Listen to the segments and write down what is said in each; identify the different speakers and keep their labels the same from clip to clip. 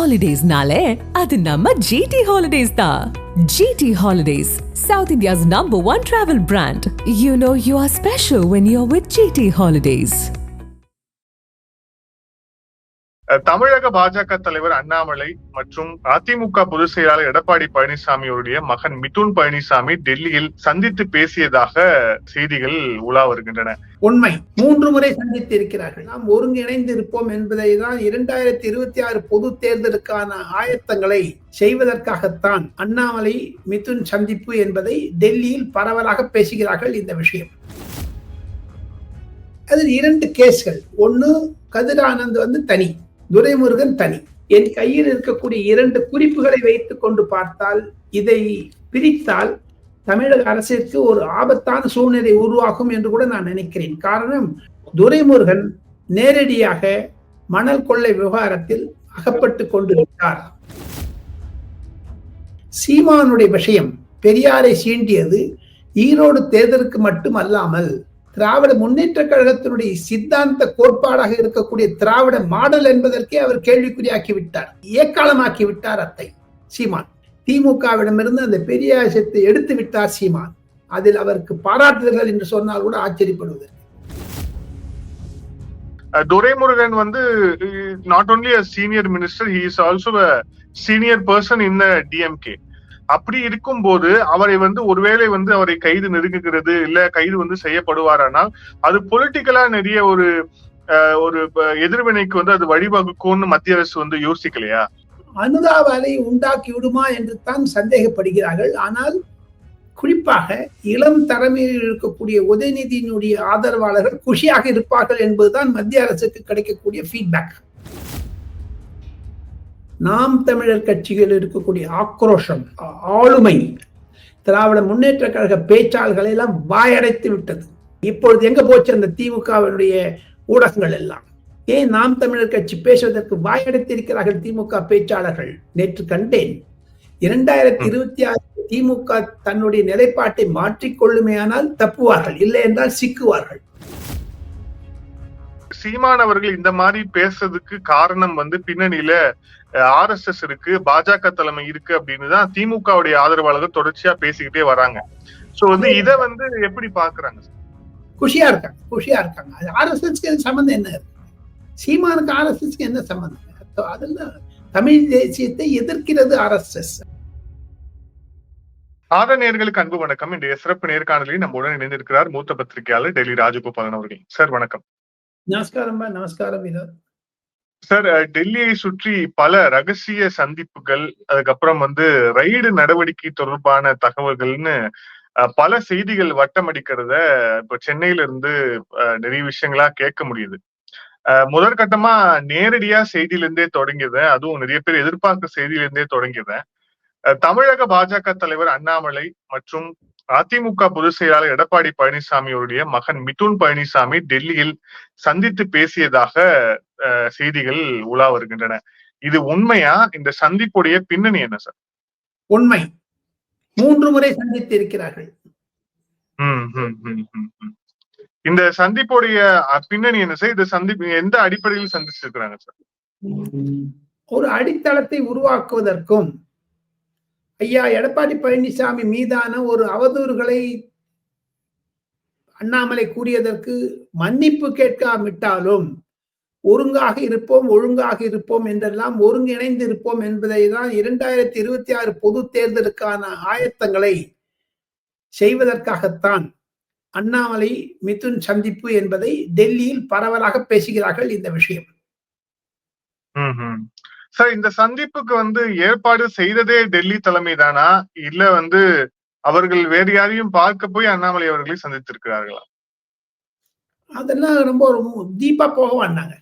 Speaker 1: Holidays-nale, adu namma GT Holidays da. GT Holidays, South India's #1 travel brand. You know you are special when you're with GT Holidays.
Speaker 2: தமிழக பாஜக தலைவர் அண்ணாமலை மற்றும் அதிமுக பொதுச் செயலாளர் எடப்பாடி பழனிசாமியுடைய மகன் மிதுன் பழனிசாமி டெல்லியில் சந்தித்து பேசியதாக செய்திகள் உலா வருகின்றன.
Speaker 3: உண்மை. 3 முறை சந்தித்து இருக்கிறார்கள். நாம் ஒருங்கிணைந்து இருப்போம் என்பதை தான் 2026 பொது தேர்தலுக்கான ஆயத்தங்களை செய்வதற்காகத்தான் அண்ணாமலை மிதுன் சந்திப்பு என்பதை டெல்லியில் பரவலாக பேசுகிறார்கள். இந்த விஷயம் அதில் 2 கேஸ்கள். ஒன்னு கதிர் ஆனந்த் தனி, துரைமுருகன் தனி. என் கையில் இருக்கக்கூடிய 2 குறிப்புகளை வைத்துக் கொண்டு பார்த்தால், இதை பிரித்தால் தமிழக அரசிற்கு ஒரு ஆபத்தான சூழ்நிலை உருவாகும் என்று கூட நான் நினைக்கிறேன். காரணம், துரைமுருகன் நேரடியாக மணல் கொள்ளை விவகாரத்தில் அகப்பட்டு கொண்டிருக்கிறார். சீமானுடைய விஷயம் பெரியாரை சீண்டியது ஈரோடு தேர்தலுக்கு மட்டும் அல்லாமல் திராவிட முன்னேற்ற கழகத்தினுடைய சித்தாந்த கோட்பாடாக இருக்கக்கூடிய திராவிட மாடல் என்பதற்கே அவர் கேள்விக்குறியாக்கி விட்டார், ஏக்காலமாக்கி விட்டார். அத்தை சீமான் திமுகவிடமிருந்து அந்த பெரிய ஆசத்தை எடுத்து விட்டார் சீமான். அதில் அவருக்கு பாராட்டுதல்கள் என்று சொன்னால் கூட ஆச்சரியப்படுவதற்கு.
Speaker 2: Duraimurugan not only a senior minister, he is also a senior person in the DMK. அப்படி இருக்கும் போது அவரை ஒருவேளை அவரை கைது நெருங்குகிறது, இல்ல கைது செய்யப்படுவாரானால் அது பொலிட்டிக்கலா நிறைய ஒரு எதிர்வினைக்கு அது வழிவகுக்கும்னு மத்திய அரசு யோசிக்கலையா?
Speaker 3: அனுதாபாலை உண்டாக்கி விடுமா என்று தான் சந்தேகப்படுகிறார்கள். ஆனால் குறிப்பாக இளம் தலைமையில் இருக்கக்கூடிய உதயநிதியினுடைய ஆதரவாளர்கள் குஷியாக இருப்பார்கள் என்பதுதான் மத்திய அரசுக்கு கிடைக்கக்கூடிய ஃபீட்பேக். நாம் தமிழர் கட்சிகள் இருக்கக்கூடிய ஆக்ரோஷம், ஆளுமை, திராவிட முன்னேற்ற கழக பேச்சாளர்களை எல்லாம் வாயடைத்து விட்டது. இப்பொழுது எங்க போச்சு அந்த திமுகவினுடைய ஊடகங்கள் எல்லாம்? ஏன் நாம் தமிழர் கட்சி பேசுவதற்கு வாயடைத்திருக்கிறார்கள் திமுக பேச்சாளர்கள்? நேற்று கண்டேன், 2026 திமுக தன்னுடைய நிலைப்பாட்டை மாற்றிக்கொள்ளுமேயானால் தப்புவார்கள், இல்லை என்றால் சிக்குவார்கள்.
Speaker 2: சீமான் அவர்கள் இந்த மாதிரி பேசுறதுக்கு காரணம் பின்னணியில RSS இருக்கு, பாஜக தலைமை இருக்கு அப்படின்னு தான் திமுகவுடைய ஆதரவாளர்கள் தொடர்ச்சியா பேசிக்கிட்டே வராங்க. சோ இத எப்படி பாக்குறாங்க?
Speaker 3: குஷியா இருக்காங்க. RSSக்கு சம்பந்தம் என்ன இருக்கு? சீமானுக்கு RSSக்கு என்ன சம்பந்தம்? அதெல்லாம் தமிழ் தேசியத்தை எதிர்க்கிறது RSS.
Speaker 2: நேயர்களுக்கு அன்பு வணக்கம். இன்றைய சிறப்பு நேர்காணலில் நம்முடன் இணைந்திருக்கிறார் மூத்த பத்திரிகையாளர் டெல்லி ராஜகோபாலன் அவர்கள். சார் வணக்கம்.
Speaker 3: நமஸ்காரம்.
Speaker 2: சார், டெல்லியை சுற்றி பல ரகசிய சந்திப்புகள், அதுக்கப்புறம் ரைடு நடவடிக்கை தொடர்பான தகவல்கள்னு பல செய்திகள் வட்டமடிக்கிறத இப்ப சென்னையில இருந்து நிறைய விஷயங்களா கேட்க முடியுது. முதற்கட்டமா நேரடியா செய்தியில இருந்தே தொடங்கியத, அதுவும் நிறைய பேர் எதிர்பார்க்க செய்தியில இருந்தே தொடங்கியத, தமிழக பாஜக தலைவர் அண்ணாமலை மற்றும் அதிமுக பொதுச் செயலாளர் எடப்பாடி பழனிசாமியுடைய மகன் மிதுன் பழனிசாமி டெல்லியில் சந்தித்து பேசியதாக செய்திகள் உலா வருகின்றன. இது உண்மையா? இந்த சந்திப்புடைய பின்னணி என்ன சார்?
Speaker 3: உண்மை. 3 முறை சந்தித்து இருக்கிறார்கள்.
Speaker 2: இந்த சந்திப்புடைய பின்னணி என்ன சார்? இந்த சந்திப்பு எந்த அடிப்படையில் சந்திச்சிருக்கிறாங்க சார்?
Speaker 3: ஒரு அடித்தளத்தை உருவாக்குவதற்கும், ஐயா எடப்பாடி பழனிசாமி மீதான ஒரு அவதூறுகளை அண்ணாமலை கூறியதற்கு மன்னிப்பு கேட்காவிட்டாலும் ஒழுங்காக இருப்போம் என்றெல்லாம் ஒருங்கிணைந்து இருப்போம் என்பதை தான் 2026 பொது தேர்தலுக்கான ஆயத்தங்களை செய்வதற்காகத்தான் அண்ணாமலை மிதுன் சந்திப்பு என்பதை டெல்லியில் பரவலாக பேசுகிறார்கள். இந்த விஷயம்
Speaker 2: சார், இந்த சந்திப்புக்கு ஏற்பாடு செய்ததே டெல்லி தலைமை தானா, இல்ல அவர்கள் வேறு யாரையும் பார்க்க போய் அண்ணாமலை அவர்களை சந்தித்திருக்கிறார்களா?
Speaker 3: அதெல்லாம் ரொம்ப டீப்பா போக வந்தாங்க.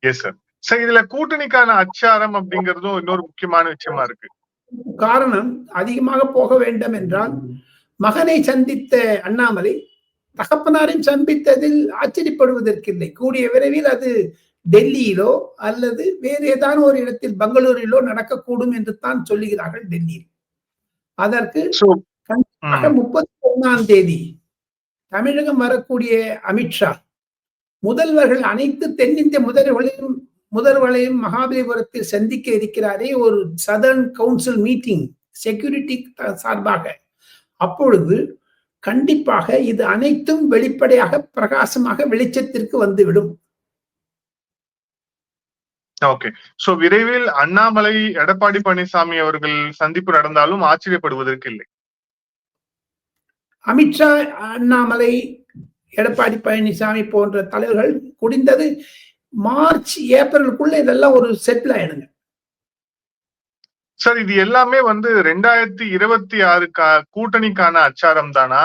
Speaker 2: Yes sir. சார், இதுல கூட்டணிக்கான அச்சாரம் அப்படிங்கறதும் இன்னொரு முக்கியமான விஷயமா இருக்கு.
Speaker 3: காரணம், அதிகமாக போக வேண்டும் என்றால் மகனை சந்தித்த அண்ணாமலை தகப்பனாரின் சந்தித்ததில் ஆச்சரியப்படுவதற்கில்லை. கூடிய விரைவில் அது டெல்லியிலோ அல்லது வேறு ஏதாவது ஒரு இடத்தில் பெங்களூரிலோ நடக்கக்கூடும் என்று தான் சொல்லுகிறார்கள் டெல்லியில். அதற்கு 31ஆம் தேதி தமிழகம் வரக்கூடிய அமித்ஷா முதல்வர்கள், அனைத்து தென்னிந்திய முதல்வர்களையும் முதல்வரையும் மகாபலிபுரத்தில் சந்திக்க இருக்கிறாரே ஒரு சதர்ன் கவுன்சில் மீட்டிங் செக்யூரிட்டி சார்பாக, அப்பொழுது கண்டிப்பாக இது அனைத்தும் வெளிப்படையாக பிரகாசமாக வெளிச்சத்திற்கு வந்துவிடும்.
Speaker 2: ஓகே. சோ விரைவில் அண்ணாமலை எடப்பாடி பழனிசாமி அவர்கள் சந்திப்பு நடந்தாலும் ஆச்சரியப்படுவதற்கு இல்லை.
Speaker 3: அமித்ஷா, அண்ணாமலை, எடப்பாடி பழனிசாமி போன்ற தலைவர்கள் குடிந்தது மார்ச் ஏப்ரலுக்குள்ள இதெல்லாம் ஒரு செட்டில் ஆயிடுங்க.
Speaker 2: சார், இது எல்லாமே 2026 கூட்டணிக்கான அச்சாரம் தானா,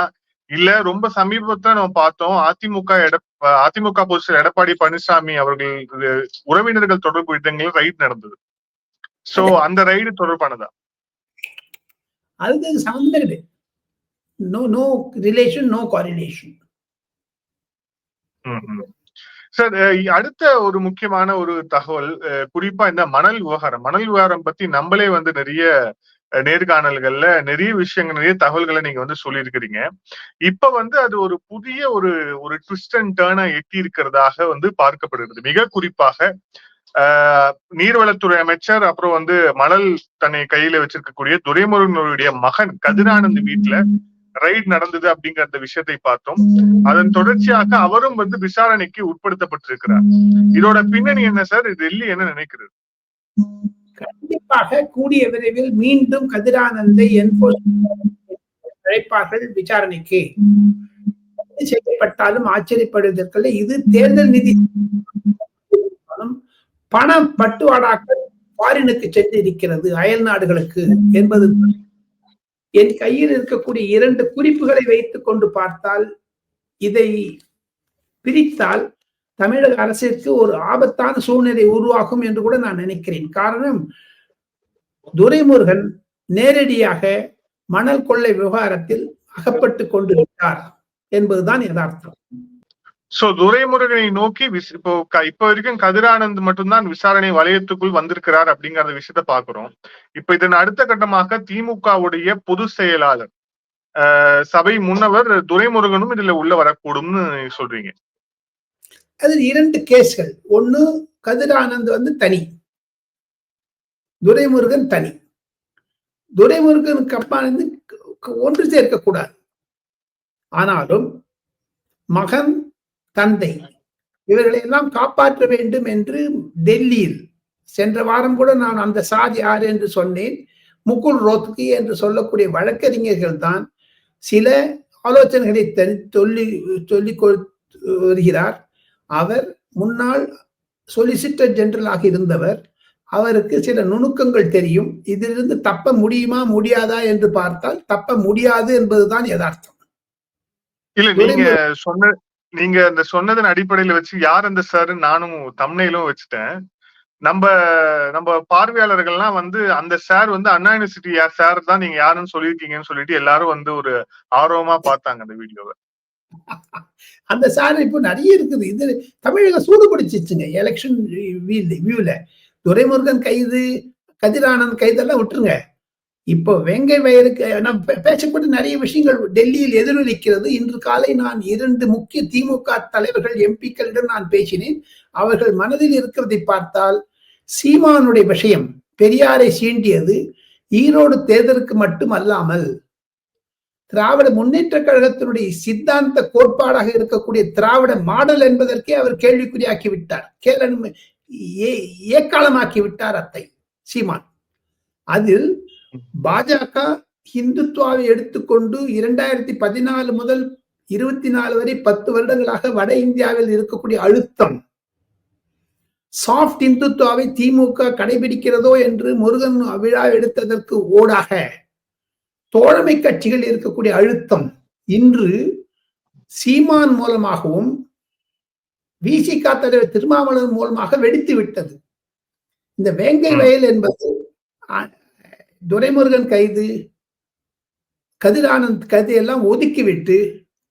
Speaker 2: இல்ல ரொம்ப சமீபத்துல நம்ம பார்த்தோம் அதிமுக பொதுச்செயலர் எடப்பாடி பழனிசாமி அவர்கள் உறவினர்கள் தொடர்பு இடங்களில் ரைடு நடந்தது. சோ அந்த ரைடு தொடர்பானதா?
Speaker 3: அதுக்கு சம்பந்தமே கிடையாது. No relation, no correlation.
Speaker 2: Sir, அடுத்த ஒரு முக்கியமான ஒரு தகவல், குறிப்பா இந்த மணல் விவகாரம் பத்தி நம்மளே நிறைய நேர்காணல்கள்ல நிறைய விஷயங்கள், நிறைய தகவல்களை நீங்க சொல்லியிருக்கிறீங்க. இப்ப அது ஒரு புதிய ஒரு ட்விஸ்ட் அண்ட் டர்னை எட்டி இருக்கிறதாக பார்க்கப்படுகிறது. மிக குறிப்பாக நீர்வளத்துறை அமைச்சர், அப்புறம் மணல் தன்னை கையில வச்சிருக்கக்கூடிய துரைமுருகனுடைய மகன் கதிரானந்த் வீட்டுல ரைட் நடந்தது அப்படிங்கிற அந்த விஷயத்தை பார்த்தோம். அதன் தொடர்ச்சியாக அவரும் விசாரணைக்கு உட்படுத்தப்பட்டிருக்கிறார். இதோட பின்னணி என்ன சார்? டெல்லி என்ன நினைக்கிறது?
Speaker 3: கண்டிப்பாக கூடிய விரைவில் மீண்டும் கதிரானந்தை அழைப்பார்கள் விசாரணைக்கு. செய்யப்பட்டாலும் ஆச்சரியப்படுவதற்கல்ல. இது தேர்தல் நிதி பணம் பட்டுவாடாக்கள் ஃபாரினுக்கு சென்று இருக்கிறது, அயல் நாடுகளுக்கு என்பது. என் கையில் இருக்கக்கூடிய 2 குறிப்புகளை வைத்துக் கொண்டு பார்த்தால், இதை பிரித்தால் தமிழக அரசிற்கு ஒரு ஆபத்தான சூழ்நிலை உருவாகும் என்று கூட நான் நினைக்கிறேன். காரணம், துரைமுருகன் நேரடியாக மணல் கொள்ளை விவகாரத்தில் அகப்பட்டு கொண்டு விட்டார் என்பதுதான் யதார்த்தம்.
Speaker 2: சோ துரைமுருகனை நோக்கி இப்ப வரைக்கும் கதிரானந்த் மட்டும்தான் விசாரணை வலயத்துக்குள் வந்திருக்கிறார் அப்படிங்கிற விஷயத்த பாக்குறோம். இப்ப இதன் அடுத்த கட்டமாக திமுகவுடைய பொதுச் செயலாளர், சபை முன்னவர் துரைமுருகனும் இதுல உள்ள வரக்கூடும்னு சொல்றீங்க.
Speaker 3: அது 2 கேஸ்கள். ஒண்ணு, கதிரானந்த் தனி, துரைமுருகன் தனி. துரைமுருகனுக்கு அப்பா ஒன்று சேர்க்கக்கூடாது. ஆனாலும் மகன், தந்தை இவர்களை எல்லாம் காப்பாற்ற வேண்டும் என்று டெல்லியில் சென்ற வாரம் கூட நான் அந்த சாதி யார் என்று சொன்னேன். முகுல் ரோத்கி என்று சொல்லக்கூடிய வழக்கறிஞர்கள் தான் சில ஆலோசனைகளை சொல்லி வருகிறார். அவர் முன்னாள் சொலிசிட்டர் ஜெனரலாக இருந்தவர். அவருக்கு சில நுணுக்கங்கள் தெரியும். இதிலிருந்து தப்ப முடியுமா முடியாதா என்று பார்த்தால் தப்ப முடியாது என்பதுதான் யதார்த்தம்.
Speaker 2: இல்ல, நீங்க அந்த சொன்னதன் அடிப்படையில வச்சு யார் அந்த சார் நானும் தம்ப்நெயிலும் வச்சுட்டேன். நம்ம பார்வையாளர்கள்லாம் அந்த சார் அண்ணா யூனிவர்சிட்டி சார் தான் நீங்க யாருன்னு சொல்லியிருக்கீங்கன்னு சொல்லிட்டு எல்லாரும் ஒரு ஆர்வமா பார்த்தாங்க அந்த வீடியோவை.
Speaker 3: அந்த சார் இப்போ நிறைய இருக்குது. இது தமிழக சூடுபிடிச்சிச்சுங்க எலெக்ஷன் வியூல. துரைமுருகன் கைது, கதிரானந்த் கைதெல்லாம் விட்டுருங்க. இப்போ வெங்கை வயலுக்கு பேசப்பட்டு நிறைய விஷயங்கள் டெல்லியில் எதிரொலிக்கிறது. இன்று காலை நான் 2 முக்கிய திமுக தலைவர்கள், எம்பிக்களிடம் நான் பேசினேன். அவர்கள் மனதில் இருக்கிறதை பார்த்தால், சீமானுடைய விஷயம் பெரியாரை சீண்டியது ஈரோடு தேர்தலுக்கு மட்டும் அல்லாமல் திராவிட முன்னேற்ற கழகத்தினுடைய சித்தாந்த கோட்பாடாக இருக்கக்கூடிய திராவிட மாடல் என்பதற்கே அவர் கேள்விக்குறியாக்கி விட்டார், ஏக்காலமாக்கி விட்டார் அத்தை சீமான். அதில் பாஜக இந்துத்துவாவை எடுத்துக்கொண்டு 2014 முதல் 24 வரை 10 வருடங்களாக வட இந்தியாவில் இருக்கக்கூடிய அழுத்தம், சாஃப்ட் இந்துத்துவாவை திமுக கடைபிடிக்கிறதோ என்று முருகன் விழா எடுத்ததற்கு ஓடாக தோழமை கட்சிகள் இருக்கக்கூடிய அழுத்தம் இன்று சீமான் மூலமாகவும் விசிக தலைவர் திருமாவளவன் மூலமாக வெடித்து விட்டது. இந்த வேங்கை வயல் என்பது துரைமுருகன் கைது, கதிரானந்த் கைதையெல்லாம் ஒதுக்கிவிட்டு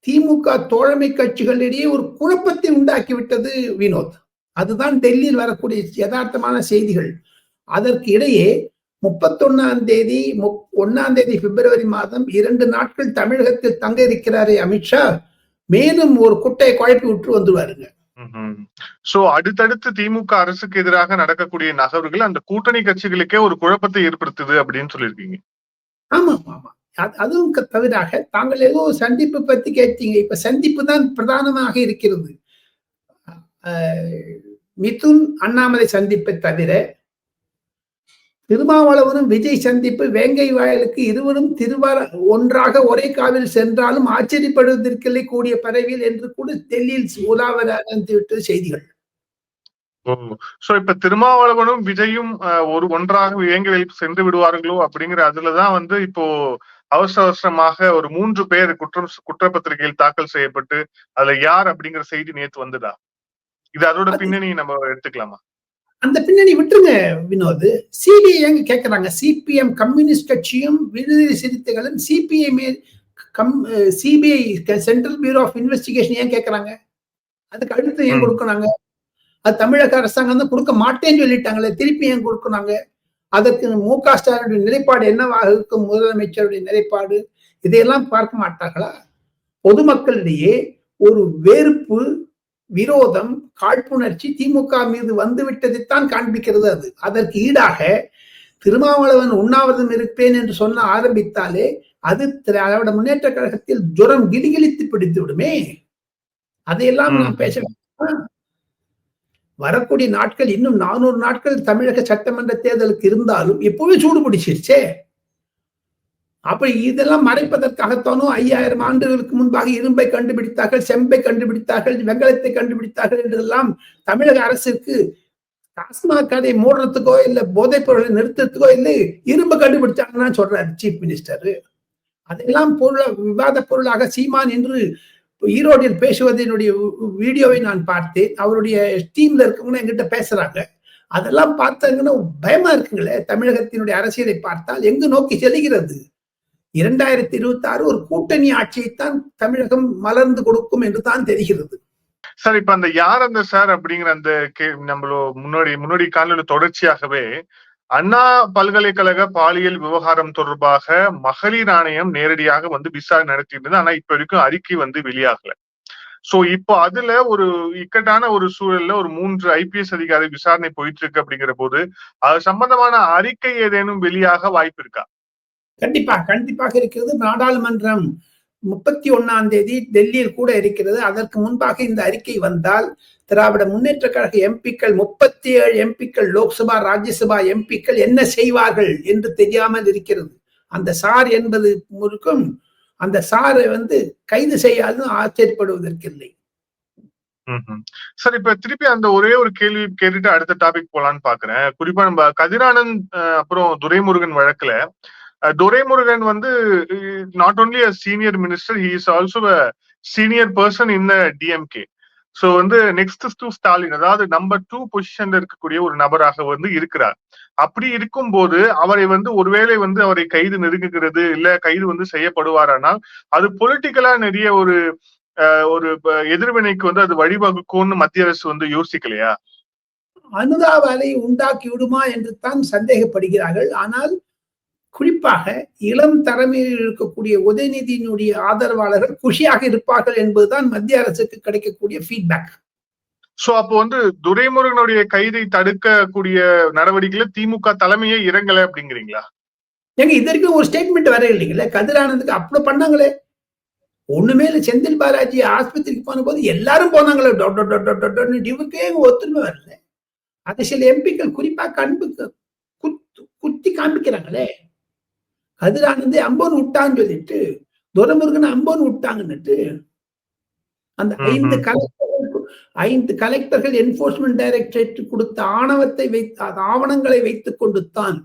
Speaker 3: திமுக தோழமை கட்சிகளிடையே ஒரு குழப்பத்தை உண்டாக்கிவிட்டது வினோத். அதுதான் டெல்லியில் வரக்கூடிய யதார்த்தமான செய்திகள். அதற்கு இடையே 31ஆம் தேதி 1ஆம் தேதி பிப்ரவரி மாதம் 2 நாட்கள் தமிழகத்தில் தங்க இருக்கிறாரே அமித்ஷா, மேலும் ஒரு குட்டையை குழப்பி விட்டு வந்துருவாருங்க.
Speaker 2: சோ அடுத்தடுத்து திமுக அரசுக்கு எதிராக நடக்கக்கூடிய நகர்வுகள் அந்த கூட்டணி கட்சிகளுக்கே ஒரு குழப்பத்தை ஏற்படுத்துது அப்படின்னு சொல்லியிருக்கீங்க.
Speaker 3: ஆமா ஆமா. அதுவும் தவிராக தாங்கள் ஏதோ சந்திப்பு பத்தி கேட்டீங்க. இப்ப சந்திப்பு தான் பிரதானமாக இருக்கிறது. மிதுன் அண்ணாமலை சந்திப்பை தவிர திருமாவளவனும் விஜய் சந்திப்பு வேங்கை வயலுக்கு இருவரும் ஒன்றாக ஒரே காலில் சென்றாலும் ஆச்சரியப்படுவதற்கில்லை கூடிய பரவியல் என்று கூட டெல்லியில் உலாவரவிட்டு செய்திகள்.
Speaker 2: சோ இப்ப திருமாவளவனும் விஜயும் ஒன்றாக வேங்கை வயலுக்கு சென்று விடுவார்களோ அப்படிங்கிற அதுலதான் வந்து இப்போ அவசர அவசரமாக ஒரு 3 பேர் குற்றப்பத்திரிகையில் தாக்கல் செய்யப்பட்டு அதுல யார் அப்படிங்கிற செய்தி நேத்து வந்துதா? இது அதோட பின்னணி நம்ம எடுத்துக்கலாமா?
Speaker 3: அந்த பின்னணி விட்டுருங்க வினோத். சிபிஐ எங்க கேட்கிறாங்க? சிபிஎம் கம்யூனிஸ்ட் கட்சியும் விடுதலை சிறுத்தைகளும் CBI central bureau of investigation ஏன் கேட்கறாங்க? அதுக்கு அடுத்து ஏன் கொடுக்கறாங்க? அது தமிழக அரசாங்கம் தான் கொடுக்க மாட்டேன்னு சொல்லிட்டாங்களே, திருப்பி ஏன் கொடுக்கறாங்க? அதற்கு மு.க. ஸ்டாலினுடைய நிலைப்பாடு என்னவாக இருக்கும்? முதலமைச்சருடைய நிலைப்பாடு இதையெல்லாம் பார்க்க மாட்டார்களா? பொதுமக்களிடையே ஒரு வெறுப்பு, விரோதம், காழ்ப்புணர்ச்சி திமுக மீது வந்துவிட்டதைத்தான் காண்பிக்கிறது. அதற்கு ஈடாக திருமாவளவன் உண்ணாவிரதம் இருப்பேன் என்று சொல்ல ஆரம்பித்தாலே அது திராவிட முன்னேற்ற கழகத்தில் ஜுரம் கிளிகிழித்து பிடித்து விடுமே. அதையெல்லாம் நான் பேச வரக்கூடிய நாட்கள் இன்னும் 400 நாட்கள் தமிழக சட்டமன்ற தேர்தலுக்கு இருந்தாலும் எப்பவே சூடு பிடிச்சிருச்சே. அப்படி இதெல்லாம் மறைப்பதற்காகத்தானும் 5000 ஆண்டுகளுக்கு முன்பாக இரும்பை கண்டுபிடித்தார்கள், செம்பை கண்டுபிடித்தார்கள், வெங்கலத்தை கண்டுபிடித்தார்கள் என்றெல்லாம் தமிழக அரசுக்கு டாஸ்மாக் கதை மூடுறதுக்கோ இல்ல போதைப் பொருளை நிறுத்துறதுக்கோ இல்லை இரும்பு கண்டுபிடிச்சாங்கன்னா சொல்றாரு சீஃப் மினிஸ்டர். அதெல்லாம் விவாத பொருளாக சீமான் என்று ஈரோடில் பேசுவதனுடைய வீடியோவை நான் பார்த்தேன். அவருடைய டீம்ல இருக்கவங்க என்கிட்ட பேசுறாங்க. அதெல்லாம் பார்த்தாங்கன்னா பயமா இருக்குங்களே. தமிழகத்தினுடைய அரசியலை பார்த்தால் எங்கு நோக்கி செல்கிறது? 2026 ஒரு கூட்டணி ஆட்சியைத்தான் தமிழகம் மலர்ந்து கொடுக்கும் என்று தான் தெரிகிறது.
Speaker 2: சார், இப்ப அந்த யார் அந்த சார் அப்படிங்கிற அந்த நம்மளோ முன்னாடி காலையில தொடர்ச்சியாகவே அண்ணா பல்கலைக்கழக பாலியல் விவகாரம் தொடர்பாக மகளிர் ஆணையம் நேரடியாக வந்து விசாரணை நடத்திட்டு, ஆனா இப்ப வரைக்கும் அறிக்கை வந்து வெளியாகல. சோ இப்போ அதுல ஒரு இக்கட்டான ஒரு சூழல்ல ஒரு 3 IPS அதிகாரி விசாரணை போயிட்டு இருக்கு அப்படிங்கிற போது அது சம்பந்தமான அறிக்கை ஏதேனும் வெளியாக வாய்ப்பு இருக்கா?
Speaker 3: கண்டிப்பாக இருக்கிறது. நாடாளுமன்றம் 31ஆம் தேதி டெல்லியில் கூட இருக்கிறது. அதற்கு முன்பாக இந்த அறிக்கை வந்தால் திராவிட முன்னேற்ற கழக எம்பிக்கள் 37 எம்பிக்கள் லோக்சபா ராஜ்யசபா எம்பிக்கள் என்ன செய்வார்கள் என்று தெரியாமல் இருக்கிறது. அந்த சார் என்பது முழுக்கும் அந்த சாரை வந்து கைது செய்யாதுன்னு ஆச்சரியப்படுவதற்கில்லை.
Speaker 2: சார், இப்ப திருப்பி அந்த ஒரே ஒரு கேள்வி கேட்டுட்டு அடுத்த டாபிக் போலான்னு பாக்குறேன். குறிப்பா நம்ம கதிரானந்த் அப்புறம் துரைமுருகன் வழக்குல துரைமுருகன் வந்து not only a senior minister, he is also a senior person in DMK. So வந்து நெக்ஸ்ட் டு ஸ்டாலின், அதாவது நம்பர் 2 பொசிஷன்ல இருக்கக்கூடிய ஒரு நபராக வந்து இருக்கிறார். அப்படி இருக்கும் போது அவரை வந்து ஒருவேளை வந்து அவரை கைது நெருங்குகிறது இல்ல கைது வந்து செய்யப்படுவாரானால் அது பொலிட்டிக்கலா நிறைய ஒரு எதிர்வினைக்கு வந்து அது வழிவகுக்கும்னு மத்திய அரசு வந்து யோசிக்கலையா?
Speaker 3: அனுதாபலை உண்டாக்கி விடுமா என்று தான் சந்தேகப்படுகிறார்கள். ஆனால் குறிப்பாக இளம் தலைமையில் இருக்கக்கூடிய உதயநிதியினுடைய ஆதரவாளர்கள் குஷியாக இருப்பார்கள் என்பதுதான் மத்திய அரசுக்கு கிடைக்கக்கூடிய ஃபீட்பேக்.
Speaker 2: சோ அப்போ வந்து துரைமுருகனுடைய கைதை தடுக்கக்கூடிய நடவடிக்கையில திமுக தலைமையே இறங்கல அப்படிங்கிறீங்களா?
Speaker 3: ஏங்க இது வரைக்கும் ஒரு ஸ்டேட்மெண்ட் வர இல்லைங்களே. கதிரானந்துக்கு அப்படி பண்ணாங்களே, ஒண்ணுமே இல்லை. செந்தில் பாலாஜி ஆஸ்பத்திரிக்கு போன போது எல்லாரும் போனாங்களே, இவருக்கே ஒத்துமை வரல. அதை சில எம்பிக்கள் குறிப்பா குத்தி காண்பிக்கிறாங்களே. கதிரானந்தே அம்போன்னு விட்டான்னு சொல்லிட்டு துரைமுருகன் அம்போன்னு விட்டாங்கன்னுட்டு அந்த 5 கலெக்டர்கள் என்போர்ஸ்மெண்ட் டைரக்டரேட் கொடுத்த ஆவணங்களை வைத்துக் கொண்டு தான்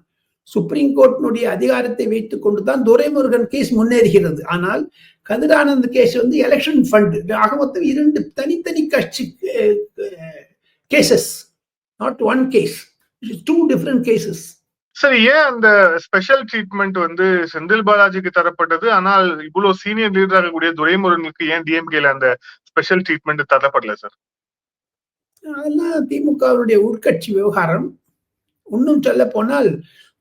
Speaker 3: சுப்ரீம் கோர்ட்டினுடைய அதிகாரத்தை வைத்துக் கொண்டு தான் துரைமுருகன் கேஸ் முன்னேறுகிறது. ஆனால் கதிரானந்த் கேஸ் வந்து எலெக்ஷன் ஃபண்ட் ஆக மொத்தம் 2 தனித்தனி கட்சி cases, not one case, 2 different cases.
Speaker 2: சரி, ஏன் அந்த ஸ்பெஷல் ட்ரீட்மெண்ட் வந்து செந்தில் பாலாஜிக்கு தரப்பட்டது, ஆனால் இவ்வளவு சீனியர் லீடர் ஆகக்கூடிய துரைமுருகனுக்கு ஏன் டிஎம்கேல அந்த ஸ்பெஷல் ட்ரீட்மெண்ட் தரப்படல சார்?
Speaker 3: அதெல்லாம் திமுகவுடைய உட்கட்சி விவகாரம். இன்னும் சொல்ல போனால்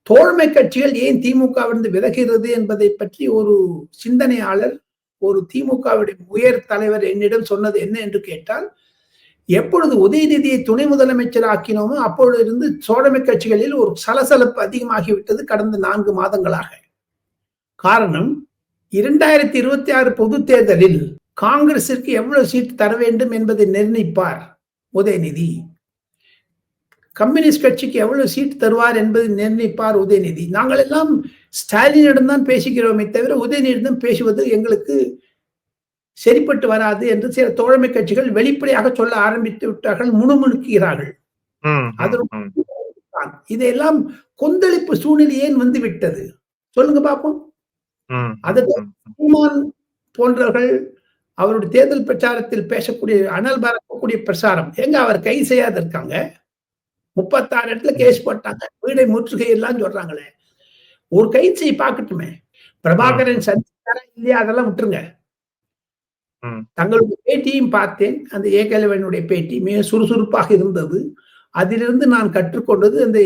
Speaker 3: தோழமை கட்சிகள் ஏன் திமுகவிலிருந்து விலகிறது என்பதை பற்றி ஒரு சிந்தனையாளர், ஒரு திமுகவுடைய உயர் தலைவர் என்னிடம் சொன்னது என்ன என்று கேட்டால், எப்பொழுது உதயநிதியை துணை முதலமைச்சர் ஆக்கினோமோ அப்பொழுது இருந்து தோழமை கட்சிகளில் ஒரு சலசலப்பு அதிகமாகிவிட்டது கடந்த 4 மாதங்களாக. காரணம் 2026 பொது தேர்தலில் காங்கிரசிற்கு எவ்வளவு சீட் தர வேண்டும் என்பதை நிர்ணயிப்பார் உதயநிதி. கம்யூனிஸ்ட் கட்சிக்கு எவ்வளவு சீட் தருவார் என்பதை நிர்ணயிப்பார் உதயநிதி. நாங்கள் எல்லாம் ஸ்டாலினிடம் தான் பேசுகிறோமே தவிர உதயநிதியிடம் பேசுவது எங்களுக்கு சரிப்பட்டு வராது என்று சில தோழமை கட்சிகள் வெளிப்படையாக சொல்ல ஆரம்பித்து விட்டார்கள், முணுமுணுக்கிறார்கள். இதையெல்லாம் கொந்தளிப்பு சூழ்நிலை ஏன் வந்து விட்டது சொல்லுங்க பாப்போம். அதுக்கு சீமான் போன்றவர்கள் அவருடைய தேர்தல் பிரச்சாரத்தில் பேசக்கூடிய அனல் பறக்கக்கூடிய பிரச்சாரம் எங்க அவர் கைது செய்யாது இருக்காங்க. 36 இடத்துல கேஸ் போட்டாங்க, வீடை முற்றுகை எல்லாம் சொல்றாங்களே. ஒரு கைது செய்ய பார்க்கட்டுமே. பிரபாகரன் சந்திச்சாரா இல்லையா அதெல்லாம் விட்டுருங்க. தங்களுடைய பேட்டியும் பார்த்தேன். அந்த ஏகலைவனுடைய பேட்டி மிக சுறுசுறுப்பாக இருந்தது. அதிலிருந்து நான் கற்றுக்கொண்டது அந்த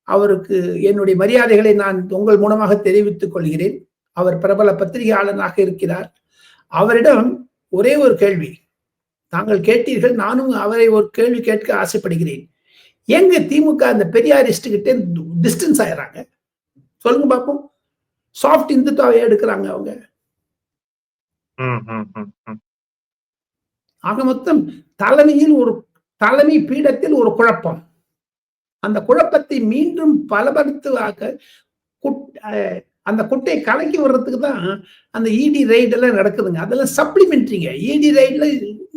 Speaker 3: அவருக்கு என்னுடைய மரியாதைகளை நான் உங்கள் மூலமாக தெரிவித்துக் கொள்கிறேன். அவர் பிரபல பத்திரிகையாளனாக இருக்கிறார். அவரிடம் ஒரே ஒரு கேள்வி தாங்கள் கேட்டீர்கள், நானும் அவரை ஒரு கேள்வி கேட்க ஆசைப்படுகிறேன். எங்க திமுக அந்த பெரியாரிஸ்ட் கிட்ட டிஸ்டன்ஸ் ஆயிடுறாங்க சொல்லுங்க பாப்போம். சாஃப்ட் இந்துத்துவாவை எடுக்கிறாங்க அவங்க. ஆக மொத்தம் தலைமையில் ஒரு தலைமை பீடத்தில் ஒரு குழப்பம். அந்த குழப்பத்தை மீண்டும் பலப்படுத்துவாக்க அந்த குட்டையை கலக்கி வர்றதுக்கு தான் அந்த இடி ரைட் எல்லாம் நடக்குதுங்க. அதெல்லாம் சப்ளிமெண்ட்ரிங்க. இடி ரைட்ல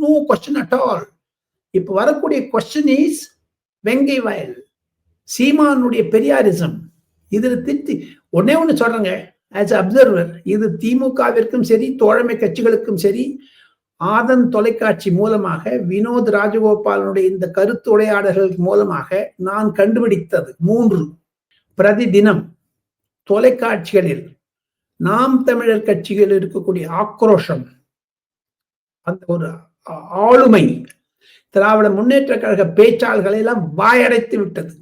Speaker 3: நோ கொஸ்டின் அட் ஆல். இப்ப வரக்கூடிய கொஸ்டின் இஸ் வெங்கை வயல் சீமானுடைய பெரியாரிசம். இதுல திருத்தி ஒன்னே ஒண்ணு சொல்றேங்க, ஆஸ் அப்சர்வர், இது திமுகவிற்கும் சரி தோழமை கட்சிகளுக்கும் சரி ஆதன் தொலைக்காட்சி மூலமாக வினோத் ராஜகோபாலனுடைய இந்த கருத்து உரையாடல்கள் மூலமாக நான் கண்டுபிடித்தது 3 பிரதிதினம் தொலைக்காட்சிகளில் நாம் தமிழர் கட்சிகளில் இருக்கக்கூடிய ஆக்ரோஷம், அந்த ஒரு ஆளுமை திராவிட முன்னேற்ற கழக பேச்சாளர்களை எல்லாம் வாயடைத்து விட்டது.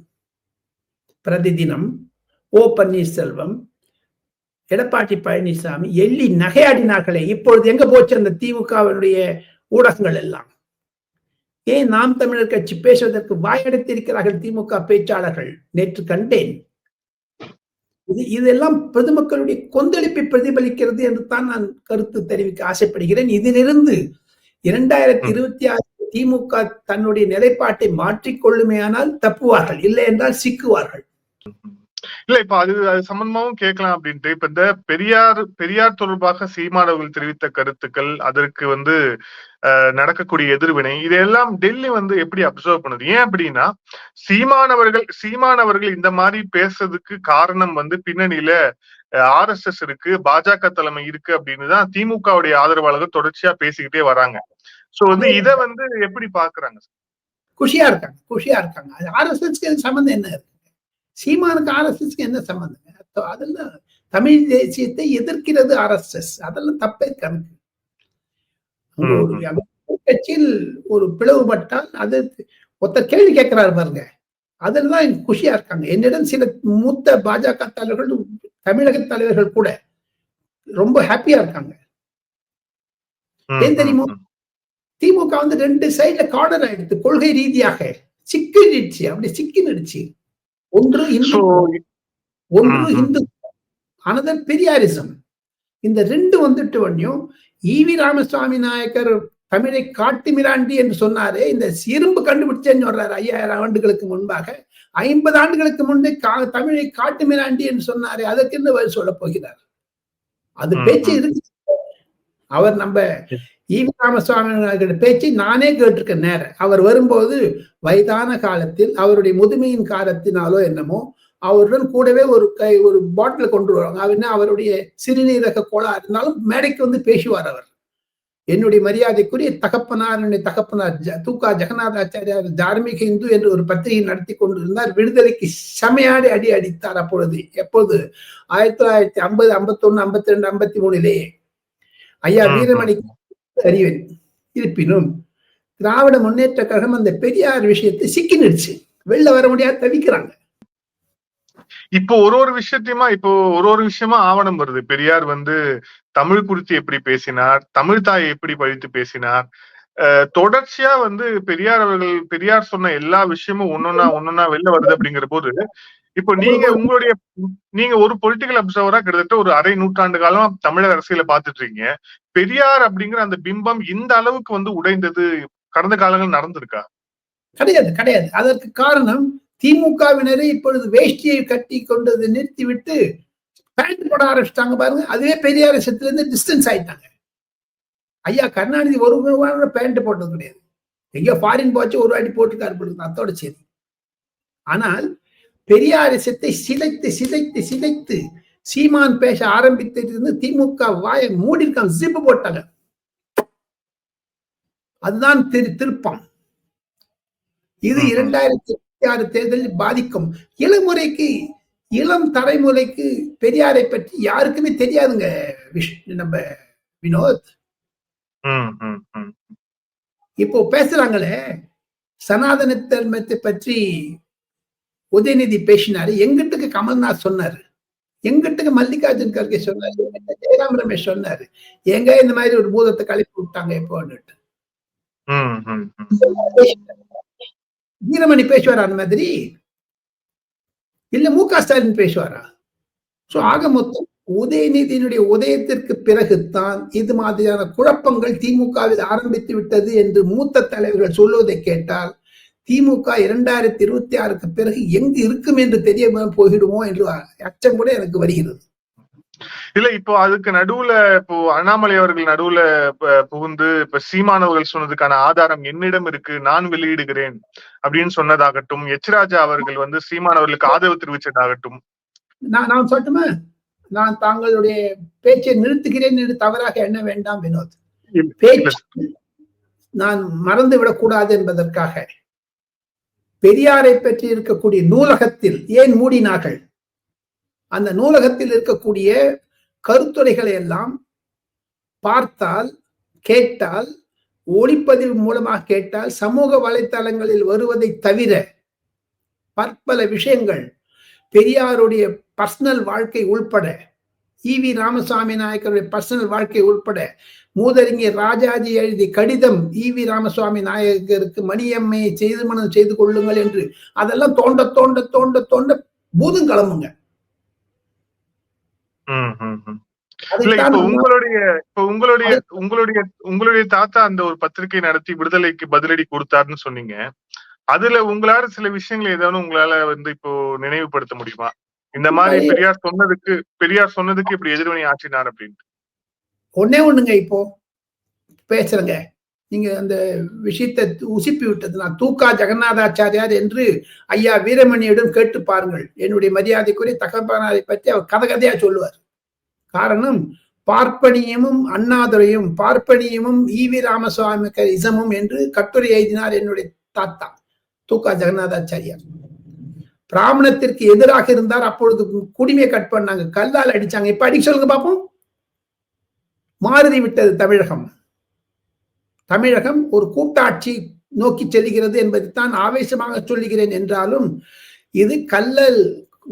Speaker 3: பிரதிதினம், ஓ பன்னீர்செல்வம், எடப்பாடி பழனிசாமி எள்ளி நகையாடினார்களே. இப்பொழுது எங்க போச்சு அந்த திமுகவினுடைய ஊடகங்கள் எல்லாம்? ஏன் நாம் தமிழர் கட்சி பேசுவதற்கு வாயடைத்திருக்கிறார்கள் திமுக பேச்சாளர்கள்? நேற்று கண்டேன். இதெல்லாம் பொதுமக்களுடைய கொந்தளிப்பை பிரதிபலிக்கிறது என்று தான் நான் கருத்து தெரிவிக்க ஆசைப்படுகிறேன். இதிலிருந்து 2026 திமுக தன்னுடைய நிலைப்பாட்டை மாற்றிக்கொள்ளுமையானால் தப்புவார்கள், இல்லை என்றால் சிக்குவார்கள்.
Speaker 2: இல்ல இப்ப அது சம்பந்தமாவும் கேட்கலாம் அப்படின்ட்டு. இப்ப இந்த பெரியார் தொடர்பாக சீமானவர்கள் தெரிவித்த கருத்துக்கள், அதற்கு நடக்கக்கூடிய எதிர்வினை, இதெல்லாம் டெல்லி எப்படி அப்சர்வ் பண்ணுது? ஏன் அப்படின்னா சீமானவர்கள் இந்த மாதிரி பேசுறதுக்கு காரணம் பின்னணியில RSS இருக்கு, பாஜக தலைமை இருக்கு அப்படின்னு தான் திமுகவுடைய ஆதரவாளர்கள் தொடர்ச்சியா பேசிக்கிட்டே வராங்க. சோ இத எப்படி பாக்குறாங்க?
Speaker 3: குஷியா இருக்காங்க. RSS சம்பந்தம் என்ன இருக்கு? சீமானுக்கு RSSக்கு என்ன சம்பந்தம்? அதெல்லாம் தமிழ் தேசியத்தை எதிர்க்கிறது RSS. அதெல்லாம் தப்பே கணக்கு. கட்சியில் ஒரு பிளவுபட்டால் அது ஒருத்தர் கேள்வி கேட்கிறாரு பாருங்க, அதுலதான் குஷியா இருக்காங்க. என்னிடம் சில மூத்த பாஜக தலைவர்கள், தமிழக தலைவர்கள் கூட ரொம்ப ஹாப்பியா இருக்காங்க. ஏன் தெரியுமா? திமுக 2 சைட்ல கார்னர் ஆயிடுச்சு. கொள்கை ரீதியாக சிக்கிடுச்சு, அப்படி சிக்கிடுச்சு. ஒன்று இந்து, அனதர் பெரியாரிசம். இந்த 2 வந்துட்டு ஈவி ராமசாமி நாயக்கர் தமிழை காட்டு மிராண்டி என்று சொன்னாரே, இந்த இரும்பு கண்டுபிடிச்சேன்னு சொல்றாரு 5000 ஆண்டுகளுக்கு முன்பாக. 50 ஆண்டுகளுக்கு முன்னே தமிழை காட்டு மிராண்டி என்று சொன்னாரே, அதற்கு என்ன பதில் சொல்ல போகிறார்? அது பேச்சு இருக்கு. அவர் நம்ம ஈவி ராமசுவாமி பேச்சை நானே கேட்டிருக்கேன் நேரம். அவர் வரும்போது வயதான காலத்தில் அவருடைய முதுமையின் காரணத்தினாலோ என்னமோ அவருடன் கூடவே ஒரு பாட்டில் கொண்டு வருவாங்க. அவருடைய சிறுநீரக கோளாறு இருந்தாலும் மேடைக்கு பேசுவார். அவர் என்னுடைய மரியாதைக்குரிய தகப்பனார் தூக்கா ஜெகநாதாச்சாரியார் தார்மீக இந்து என்று ஒரு பத்திரிகை நடத்தி கொண்டிருந்தார். விடுதலைக்கு செமையாடி அடி அடித்தார். எப்போது 1950, 51, 52, 53 ஐயா வீரமணி அறிவேன். இருப்பினும் திராவிட முன்னேற்ற கழகம் அந்த பெரியார் விஷயத்தை சிக்கினிடுச்சு, வெளில வர முடியாது, தவிக்கிறாங்க.
Speaker 2: இப்போ ஒரு விஷயமா ஆவணம் வருது. பெரியார் தமிழ் குறித்து எப்படி பேசினார், தமிழ் தாயை எப்படி பழித்து பேசினார், தொடர்ச்சியா வந்து பெரியார் சொன்ன எல்லா விஷயமும் ஒன்னொன்னா வெளில வருது அப்படிங்கிற போது, இப்போ நீங்க ஒரு பொலிட்டிக்கல் அப்சர்வரா கிட்டத்தட்ட ஒரு அரை நூற்றாண்டு காலம் தமிழக அரசியல பாத்துட்டு இருக்கீங்க. பெரியார் அப்படிங்கிற அந்த பிம்பம் இந்த அளவுக்கு வந்து உடைந்தது கடந்த காலங்கள் நடந்திருக்கா?
Speaker 3: கிடையாது. அதற்கு காரணம் திமுகவினரை இப்பொழுது வேஷ்டியை கட்டி கொண்டது நிறுத்திவிட்டு பேண்ட் போட ஆரம்பிச்சிட்டாங்க பாருங்க. அதுவே பெரியாரிசத்துல இருந்து டிஸ்டன்ஸ் ஆயிட்டாங்க. ஐயா கருணாநிதி ஒரு பேண்ட் போட்டது கிடையாது. எங்கேயோ ஃபாரின் போச்சு ஒரு வாட்டி போட்டுக்காரு அத்தோட சரி. ஆனால் பெரியாரிசத்தை சிதைத்து சீமான் பேச ஆரம்பித்திருந்து திமுக வாயை மூடிருக்காங்க, ஜிப்பு போட்டாங்க. அதுதான் திருப்பம். இது 2026 தேர்தலில் பாதிக்கும். இளம் தலைமுறைக்கு பெரியாரை பற்றி யாருக்குமே தெரியாதுங்க நம்ம வினோத். இப்போ பேசுறாங்களே சனாதன தர்மத்தை பற்றி உதயநிதி பேசினாரு, எங்கிட்டுக்கு கமல்நாத் சொன்னாரு, எங்கிட்டுக்கு மல்லிகார்ஜுன் கர்கே சொன்னாரு, ஜெயராம் ரமேஷ் சொன்னாரு, எங்க இந்த மாதிரி ஒரு பூதத்தை கழிப்பு விட்டாங்க இப்போன்னுட்டு. வீரமணி பேசுவாரா அந்த மாதிரி? இல்ல மு.க. ஸ்டாலின் பேசுவாரா? சோ ஆக மொத்தம் உதயநிதியினுடைய உதயத்திற்கு பிறகுதான் இது மாதிரியான குழப்பங்கள் திமுகவில் ஆரம்பித்து விட்டது என்று மூத்த தலைவர்கள் சொல்வதை கேட்டால் திமுக 2026க்கு பிறகு எங்கு இருக்கும் என்று தெரிய போயிடுவோம் என்று அச்சம் கூட எனக்கு வருகிறது.
Speaker 2: இல்ல இப்போ அதுக்கு நடுவுல இப்போ அண்ணாமலை அவர்கள் நடுவுல புகுந்து இப்ப சீமான் அவர்கள் சொன்னதுக்கான ஆதாரம் என்னிடம் இருக்கு, நான் வெளியிடுகிறேன் அப்படின்னு சொன்னதாகட்டும், எச்ராஜா அவர்கள் வந்து சீமான் அவர்களுக்கு ஆதரவு தெரிவிச்சதாகட்டும்.
Speaker 3: நான் சொல்லட்டுமா? நான் தாங்களுடைய பேச்சை நிறுத்துகிறேன் என்று தவறாக எண்ண வேண்டாம் வினோத். பேச்சு நான் மறந்து விடக்கூடாது என்பதற்காக பெரியாரை பற்றி இருக்கக்கூடிய நூலகத்தில் ஏன் மூடினார்கள்? அந்த நூலகத்தில் இருக்கக்கூடிய கருத்துரைகளை எல்லாம் பார்த்தால், கேட்டால், ஒளிப்பதிவு மூலமாக கேட்டால், சமூக வலைத்தளங்களில் வருவதை தவிர பற்பல விஷயங்கள் பெரியாருடைய பர்சனல் வாழ்க்கை உள்பட, ஈவி ராமசாமி நாயக்கருடைய பர்சனல் வாழ்க்கை உள்பட, மூதறிஞர் ராஜாஜி எழுதிய கடிதம் ஈவி ராமசுவாமி நாயக்கருக்கு மணியம்மையை திருமணம் செய்து கொள்ளுங்கள் என்று, அதெல்லாம் தோண்ட தோண்ட தோண்ட தோண்ட பூதம் கிளம்புங்க.
Speaker 2: உங்களுடைய தாத்தா அந்த ஒரு பத்திரிகை நடத்தி விடுதலைக்கு பதிலடி கொடுத்தாருன்னு சொன்னீங்க. அதுல உங்களால சில விஷயங்கள் ஏதாவது உங்களால வந்து இப்போ நினைவுபடுத்த முடியுமா? இந்த மாதிரி பெரியார் சொன்னதுக்கு இப்படி எதிர்வினை ஆற்றினார் அப்படின்ட்டு.
Speaker 3: ஒண்ணுங்க இப்போ பேசுறேங்க, நீங்க அந்த விஷயத்தை உசிப்பி விட்டது. நான் தூக்கா ஜெகநாதாச்சாரியார் என்று ஐயா வீரமணியிடம் கேட்டு பாருங்கள். என்னுடைய மரியாதைக்குரிய தகப்பனாரை பற்றி அவர் கதையா சொல்லுவார். காரணம், பார்ப்பனியமும் அண்ணாதுரையும் பார்ப்பனியமும் ஈவி ராமசுவாமி இசமும் என்று கட்டுரை எழுதினார் என்னுடைய தாத்தா தூக்கா ஜெகநாதாச்சாரியார். பிராமணத்திற்கு எதிராக இருந்தார். அப்பொழுது குடிமையை கட் பண்ணாங்க, கல்லால் அடிச்சாங்க. இப்ப அடிக்க சொல்லுங்க பாப்போம். மாறி விட்டது தமிழகம். தமிழகம் ஒரு கூட்டாட்சி நோக்கி செல்கிறது என்பதைத்தான் ஆவேசமாக சொல்லுகிறேன். என்றாலும் இது கல்லல்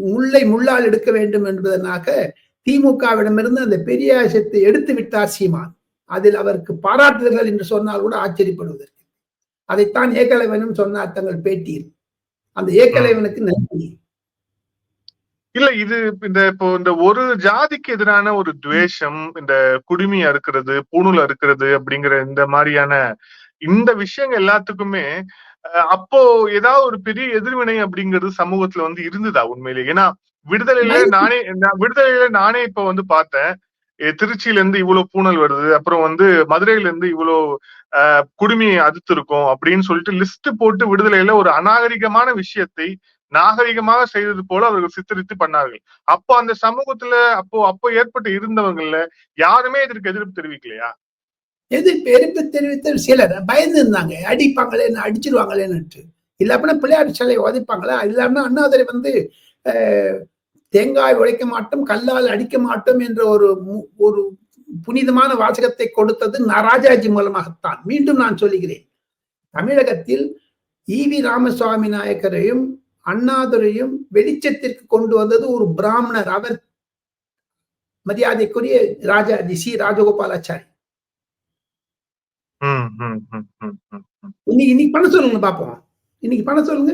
Speaker 3: முல்லை முள்ளால் எடுக்க வேண்டும் என்பதனாக திமுகவிடமிருந்து அந்த பெரியாசத்தை எடுத்து விட்டார் சீமான். அதில் அவருக்கு பாராட்டுதல்கள் என்று சொன்னால் கூட ஆச்சரியப்படுவதற்கு. அதைத்தான் ஏகலைவனும் சொன்னார் தங்கள் பேட்டியில். அந்த ஏகலைவனுக்கு நன்றி.
Speaker 2: இல்ல இது இந்த ஒரு ஜாதிக்கு எதிரான ஒரு துவேஷம், இந்த குடிமி அறுக்கிறது, பூணூல் அறுக்கிறது அப்படிங்கிற இந்த மாதிரியான இந்த விஷயங்கள் எல்லாத்துக்குமே அப்போ ஏதாவது ஒரு பெரிய எதிர்வினை அப்படிங்கிறது சமூகத்துல வந்து இருந்ததா உண்மையிலே? ஏன்னா விடுதலையில நானே இப்ப வந்து பார்த்தேன், திருச்சியில இருந்து இவ்வளவு பூணல் வருது, அப்புறம் வந்து மதுரையில இருந்து இவ்வளவு குடுமையை அதிர்த்திருக்கும் அப்படின்னு சொல்லிட்டு லிஸ்ட் போட்டு விடுதலையில ஒரு அநாகரிகமான விஷயத்தை நாகரிகமாக செய்தது போல அவர்கள் சித்தரித்து பண்ணார்கள். அப்போ அந்த சமூகத்துல அப்போ ஏற்பட்டு இருந்தவங்கல்ல யாருமே இதற்கு எதிர்ப்பு தெரிவிக்கலையா?
Speaker 3: எதிர்ப்பு தெரிவித்த சிலர் பயந்து இருந்தாங்க, அடிப்பாங்களேன்னு, அடிச்சிருவாங்களேன்னு. இல்லாம பிள்ளையார் சிலையை உதைப்பாங்களா? இல்லாம அண்ணாதுரை வந்து தேங்காய் உடைக்க மாட்டோம், கல்லால் அடிக்க மாட்டோம் என்ற ஒரு புனிதமான வாசகத்தை கொடுத்தது ராஜாஜி மூலமாகத்தான். மீண்டும் நான் சொல்லுகிறேன், தமிழகத்தில் ஈவி ராமசுவாமி நாயக்கரையும் அண்ணாதுரையும் வெளிச்சத்திற்கு கொண்டு வந்தது ஒரு பிராமணர். அவர் மரியாதைக்குரிய ராஜாஜி சி ராஜகோபாலாச்சாரி. இன்னைக்கு பண்ண சொல்லுங்க பாப்போம். இன்னைக்கு பண்ண சொல்லுங்க.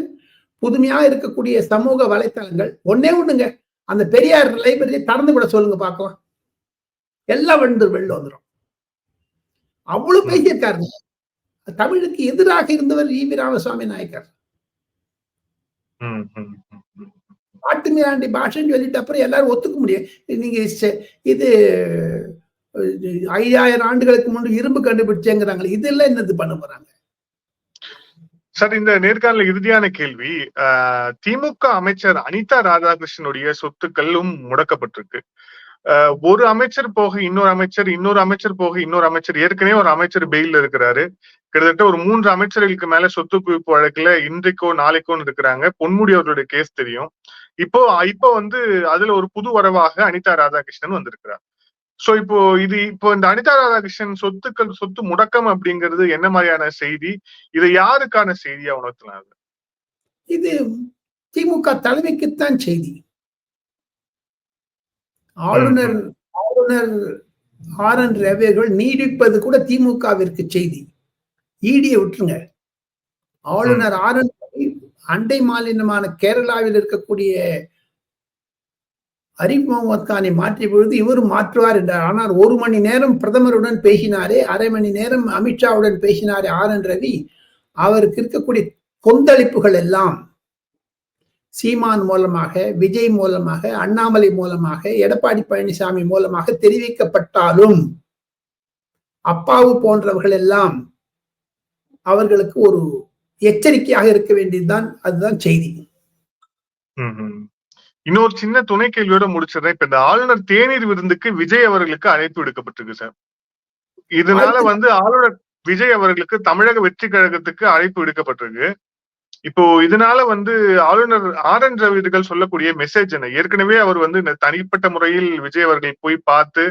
Speaker 3: புதுமையா இருக்கக்கூடிய சமூக வலைத்தளங்கள் ஒன்னே ஒண்ணுங்க, அந்த பெரியார் லைப்ரரி திறந்து விட சொல்லுங்க பாக்கலாம். எல்லாம் வெளில வந்துடும். அவ்வளவு பேசியிருக்காருங்க. தமிழுக்கு எதிராக இருந்தவர் ஈவி ராமசாமி நாயக்கர். பாட்டு மீராண்டி பாஷைன்னு சொல்லிட்டு அப்புறம் எல்லாரும் ஒத்துக்க முடியும். நீங்க இது 5000 ஆண்டுகளுக்கு முன்பு இரும்பு கண்டுபிடிச்சேங்கிறாங்க. இதெல்லாம் என்னது பண்ண போறாங்க?
Speaker 2: சார், இந்த நேர்காணல இறுதியான கேள்வி. திமுக அமைச்சர் அனிதா ராதாகிருஷ்ணனுடைய சொத்துக்களும் முடக்கப்பட்டிருக்கு. ஒரு அமைச்சர் போக இன்னொரு அமைச்சர், இன்னொரு அமைச்சர் போக இன்னொரு அமைச்சர், ஏற்கனவே ஒரு அமைச்சர் பெயில்ல இருக்கிறாரு. கிட்டத்தட்ட ஒரு 3 அமைச்சர்களுக்கு மேல சொத்து குவிப்பு வழக்குல இன்றைக்கோ நாளைக்கோன்னு இருக்கிறாங்க. பொன்முடி அவர்களுடைய கேஸ் தெரியும். இப்போ வந்து அதுல ஒரு புது வரவாக அனிதா ராதாகிருஷ்ணன் வந்திருக்கிறார். சோ இப்போ இந்த அனிதா ராதாகிருஷ்ணன் சொத்து முடக்கம் அப்படிங்கிறது என்ன மாதிரியான செய்தி? இது யாருக்கான செய்தியா உணர்த்தலாம்?
Speaker 3: இது திமுக தலைமைக்குத்தான் செய்தி. ஆளுநர் RN ரவி நீடிப்பது கூட திமுகவிற்கு செய்தி. ஈடியை விட்டுருங்க. ஆளுநர் RN ரவி அண்டை மாநிலமான கேரளாவில் இருக்கக்கூடிய அரிப் முகமது கானை மாற்றிய பொழுது இவரும் மாற்றுவார் என்றார். ஆனால் 1 மணி நேரம் பிரதமருடன் பேசினாரே, அரை மணி நேரம் அமித்ஷாவுடன் பேசினாரே RN ரவி, அவருக்கு இருக்கக்கூடிய கொந்தளிப்புகள் எல்லாம் சீமான் மூலமாக, விஜய் மூலமாக, அண்ணாமலை மூலமாக, எடப்பாடி பழனிசாமி மூலமாக தெரிவிக்கப்பட்டாலும் அப்பாவு போன்றவர்கள் எல்லாம் அவர்களுக்கு ஒரு எச்சரிக்கையாக இருக்க வேண்டியதுதான். அதுதான் செய்தி.
Speaker 2: இன்னொரு சின்ன துணை கேள்வியோட முடிச்சிடறேன். இப்ப இந்த ஆளுநர் தேநீர் விருந்துக்கு விஜய் அவர்களுக்கு அழைப்பு விடுக்கப்பட்டிருக்கு சார். இதனால வந்து ஆளுநர் விஜய் அவர்களுக்கு தமிழக வெற்றி கழகத்துக்கு அழைப்பு விடுக்கப்பட்டிருக்கு. இப்போ இதனால வந்து ஆளுநர் RN ரவி சொல்லக்கூடிய மெசேஜ் என்ன? ஏற்கனவே அவர் வந்து தனிப்பட்ட முறையில் விஜய் அவர்கள் போய் பார்த்து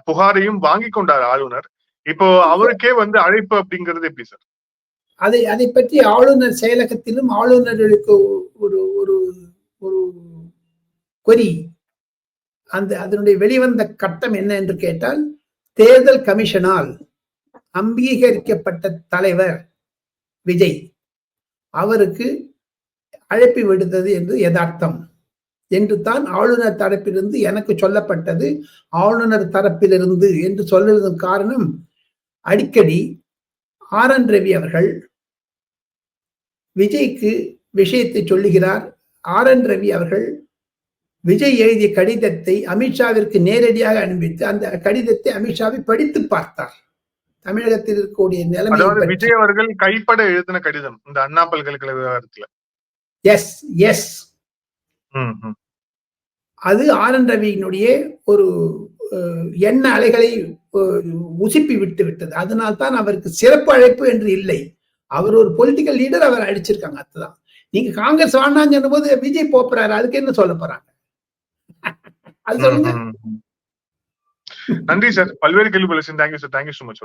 Speaker 2: புகாரையும் வாங்கி கொண்டார் ஆளுநர். இப்போ அவருக்கே வந்து அழைப்பு அப்படிங்கிறது எப்படி சார்?
Speaker 3: அதை பற்றி ஆளுநர் செயலகத்திலும் ஆளுநர்களுக்கு ஒரு ஒரு ஒரு கொரி, அதனுடைய வெளிவந்த கட்டம் என்ன என்று கேட்டால், தேர்தல் கமிஷனால் அங்கீகரிக்கப்பட்ட தலைவர் விஜய் அவருக்கு அழைப்பு விடுத்தது என்று யதார்த்தம் என்று தான் ஆளுநர் தரப்பிலிருந்து எனக்கு சொல்லப்பட்டது. ஆளுநர் தரப்பிலிருந்து என்று சொல்லுவதன் காரணம், அடிக்கடி RN ரவி அவர்கள் விஜய்க்கு விஷயத்தை சொல்லுகிறார். RN ரவி அவர்கள் விஜய் எழுதிய கடிதத்தை அமித்ஷாவிற்கு நேரடியாக அனுப்பித்து அந்த கடிதத்தை அமித்ஷாவை படித்து பார்த்தார். தமிழகத்தில் இருக்கக்கூடிய நிலைமை
Speaker 2: விஜய் அவர்கள் கைப்பட எழுதின கடிதம் இந்த அண்ணா பல்கலைக்கழக விவகாரத்துல.
Speaker 3: எஸ் அது RN ரவியினுடைய ஒரு எண்ண அலைகளை உசுப்பி விட்டது. அதனால்தான் அவருக்கு சிறப்பு அழைப்பு என்று இல்லை. அவர் ஒரு பொலிட்டிக்கல் லீடர், அவர் அடிச்சிருக்காங்க. அதுதான். நீங்க காங்கிரஸ் வாங்கினாங்க போது விஜய் போறாரு, அதுக்கு என்ன சொல்ல போறாங்க? அது சொல்லுங்க.
Speaker 2: நன்றி சார். பல்வேறு கேள்வி. Thank you sir. Thank you so much.